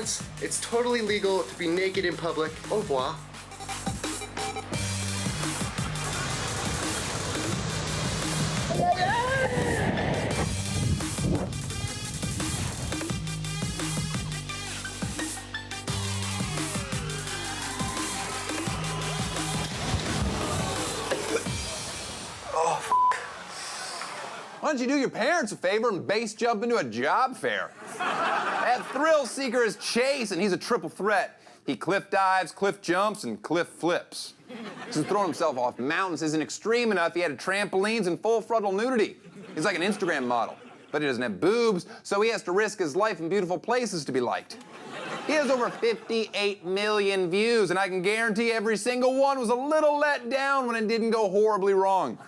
France, it's totally legal to be naked in public. Au revoir. Why don't you do your parents a favor and base jump into a job fair? That thrill seeker is Chase, and he's a triple threat. He cliff dives, cliff jumps, and cliff flips. Since throwing himself off mountains isn't extreme enough, he added trampolines and full frontal nudity. He's like an Instagram model, but he doesn't have boobs, so he has to risk his life in beautiful places to be liked. He has over 58 million views, and I can guarantee every single one was a little let down when it didn't go horribly wrong.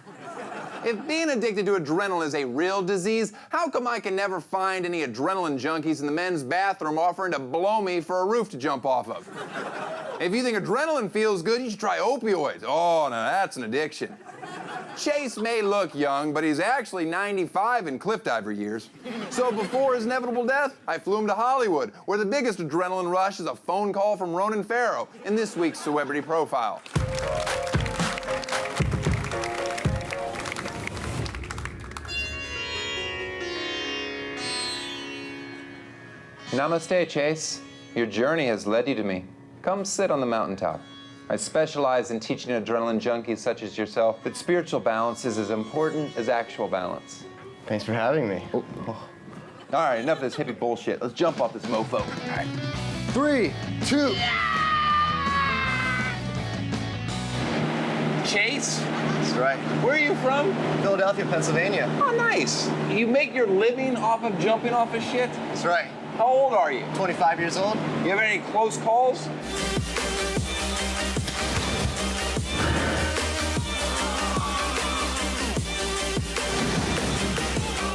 If being addicted to adrenaline is a real disease, how come I can never find any adrenaline junkies in the men's bathroom offering to blow me for a roof to jump off of? If you think adrenaline feels good, you should try opioids. Oh, no, that's an addiction. Chase may look young, but he's actually 95 in cliff diver years. So before his inevitable death, I flew him to Hollywood, where the biggest adrenaline rush is a phone call from Ronan Farrow in this week's CeWebrity Profile. Namaste, Chase. Your journey has led you to me. Come sit on the mountaintop. I specialize in teaching adrenaline junkies such as yourself that spiritual balance is as important as actual balance. Thanks for having me. Oh. All right, enough of this hippie bullshit. Let's jump off this mofo. All right. 3, 2. Chase? That's right. Where are you from? Philadelphia, Pennsylvania. Oh, nice. You make your living off of jumping off of shit? That's right. How old are you? 25 years old. You have any close calls?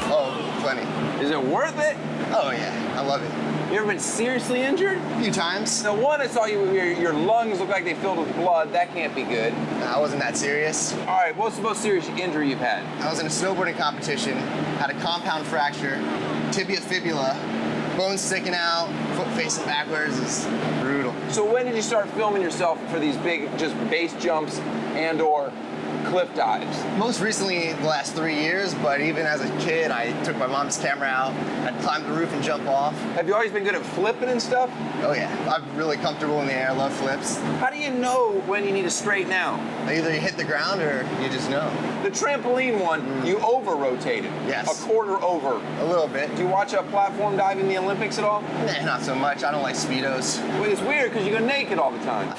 Oh, plenty. Is it worth it? Oh, yeah. I love it. You ever been seriously injured? A few times. The one I saw you, your lungs look like they filled with blood. That can't be good. I wasn't that serious. All right, what's the most serious injury you've had? I was in a snowboarding competition, had a compound fracture, tibia fibula, bones sticking out, foot facing backwards. It's brutal. So when did you start filming yourself for these big, just base jumps and/or cliff dives? Most recently, the last 3 years, but even as a kid, I took my mom's camera out, I'd climb the roof and jump off. Have you always been good at flipping and stuff? Oh yeah, I'm really comfortable in the air, love flips. How do you know when you need to straighten out? Either you hit the ground or you just know. The trampoline one, you over-rotated. Yes. A quarter over. A little bit. Do you watch platform diving in the Olympics at all? Nah, not so much. I don't like Speedos. Well, it's weird because you go naked all the time.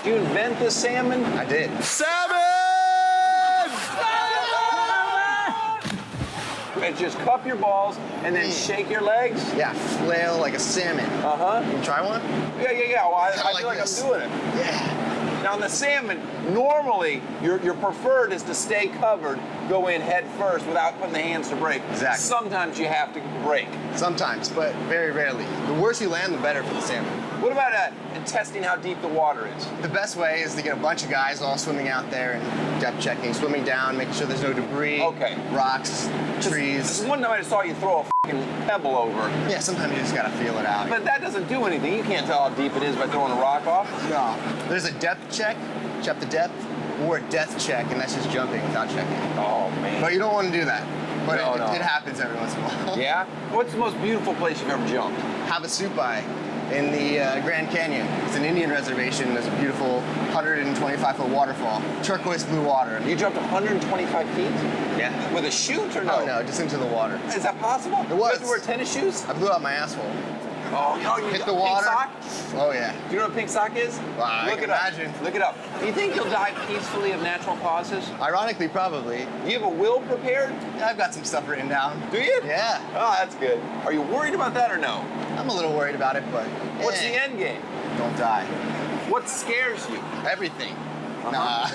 Did you invent the salmon? I did. Salmon! And just cup your balls and then shake your legs? Yeah, flail like a salmon. Uh-huh. You try one? Yeah. Well, I feel like this. I'm doing it. Yeah. Now, in the salmon, normally your preferred is to stay covered, go in head first without putting the hands to brake. Exactly. Sometimes you have to brake. Sometimes, but very rarely. The worse you land, the better for the salmon. What about testing how deep the water is? The best way is to get a bunch of guys all swimming out there and depth checking, swimming down, making sure there's no debris, rocks, trees. This one time I saw you throw a fucking pebble over. Yeah, sometimes you just gotta feel it out. But that doesn't do anything. You can't tell how deep it is by throwing a rock off. No. There's a depth check the depth, or a depth check, and that's just jumping without checking. Oh, man. But you don't want to do that. But No. it happens every once in a while. Yeah? What's the most beautiful place you've ever jumped? Havasupai in the Grand Canyon. It's an Indian reservation. There's a beautiful 125-foot waterfall. Turquoise blue water. You jumped 125 feet? Yeah. With a chute or no? Oh, no, just into the water. Is that possible? It was. You have to wear tennis shoes? I blew out my asshole. Oh, you Hit the water. Pink sock? Oh, yeah. Do you know what pink sock is? Well, I Look can it up. imagine. Look it up. Do you think you'll die peacefully of natural causes? Ironically, probably. Do you have a will prepared? I've got some stuff written down. Do you? Yeah. Oh, that's good. Are you worried about that or no? I'm a little worried about it, but What's the end game? Don't die. What scares you? Everything. Nah.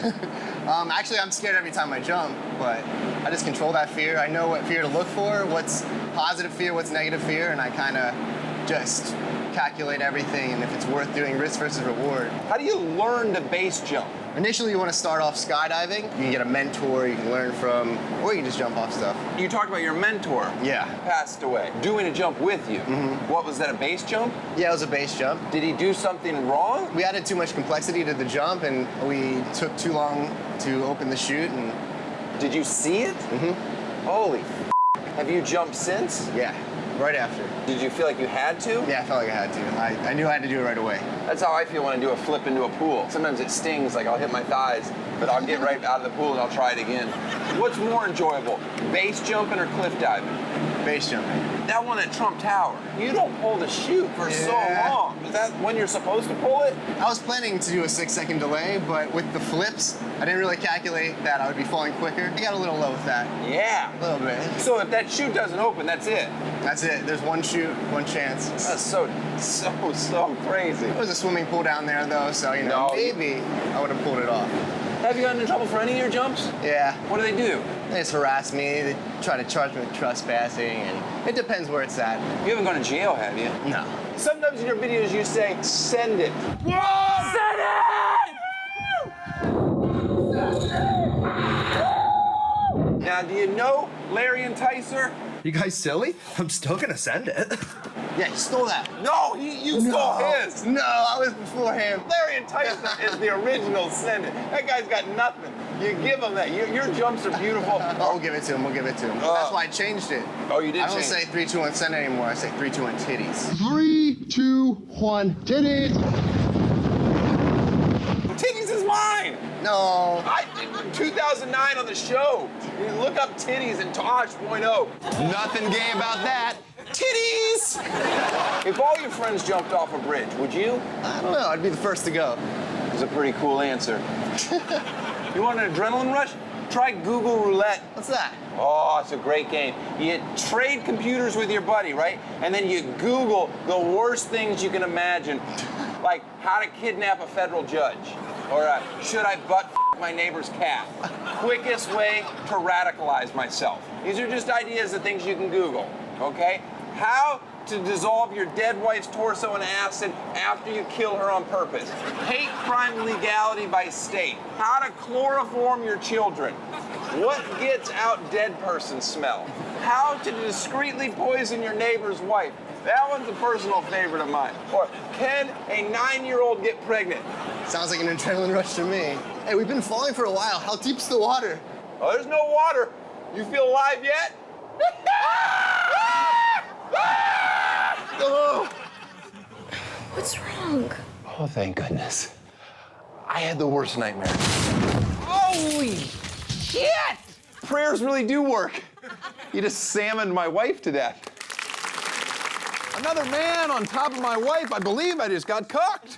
Actually, I'm scared every time I jump, but I just control that fear. I know what fear to look for, what's positive fear, what's negative fear, and I kind of just calculate everything and if it's worth doing, risk versus reward. How do you learn to base jump? Initially, you want to start off skydiving. You can get a mentor you can learn from, or you can just jump off stuff. You talked about your mentor. Yeah. Passed away. Doing a jump with you. What was that, a base jump? Yeah, it was a base jump. Did he do something wrong? We added too much complexity to the jump, and we took too long to open the chute. And did you see it? Holy f***. Have you jumped since? yeah, right after. Did you feel like you had to? Yeah, I felt like I had to. I knew I had to do it right away. That's how I feel when I do a flip into a pool. Sometimes it stings, like I'll hit my thighs, but I'll get right out of the pool and I'll try it again. What's more enjoyable, base jumping or cliff diving? Base jumping. That one at Trump Tower, you don't pull the chute for so Yeah. long. Is that when you're supposed to pull it? I was planning to do a 6-second delay, but with the flips, I didn't really calculate that I would be falling quicker. I got a little low with that. Yeah. A little bit. So if that chute doesn't open, that's it. That's it. There's one chute, one chance. That's so crazy. There was a swimming pool down there, though, so, you know, No. maybe I would have pulled it off. Have you gotten in trouble for any of your jumps? Yeah. What do they do? They just harass me. They try to charge me with trespassing, and it depends where it's at. You haven't gone to jail, have you? No. Sometimes in your videos you say, send it. Whoa! Send it! Now, do you know Larry Enticer? You guys silly? I'm still gonna send it. Yeah, you stole that. No, you stole his. No, I was before him. Larry Enticer is the original send it. That guy's got nothing. You give him that. Your jumps are beautiful. Oh, we'll give it to him. We'll give it to him. That's why I changed it. Oh, you did I don't change say 3, 2, 1, send it anymore. I say 3, 2, 1, titties. 3, 2, 1, titties! Titties is mine. No. I did in 2009 on the show. You look up titties and Tosh.0. Nothing gay about that. Titties! If all your friends jumped off a bridge, would you? I don't know. I'd be the first to go. That's a pretty cool answer. You want an adrenaline rush? Try Google Roulette. What's that? Oh, it's a great game. You trade computers with your buddy, right? And then you Google the worst things you can imagine, like how to kidnap a federal judge, or should I butt my neighbor's cat? Quickest way to radicalize myself. These are just ideas of things you can Google, okay? How to dissolve your dead wife's torso in acid after you kill her on purpose. Hate crime legality by state. How to chloroform your children. What gets out dead person smell? How to discreetly poison your neighbor's wife. That one's a personal favorite of mine. Or can a 9-year-old get pregnant? Sounds like an adrenaline rush to me. Hey, we've been falling for a while. How deep's the water? Oh, there's no water. You feel alive yet? Oh. What's wrong? Oh, thank goodness. I had the worst nightmare. Holy shit! Prayers really do work. You just salmoned my wife to death. Another man on top of my wife. I believe I just got cooked.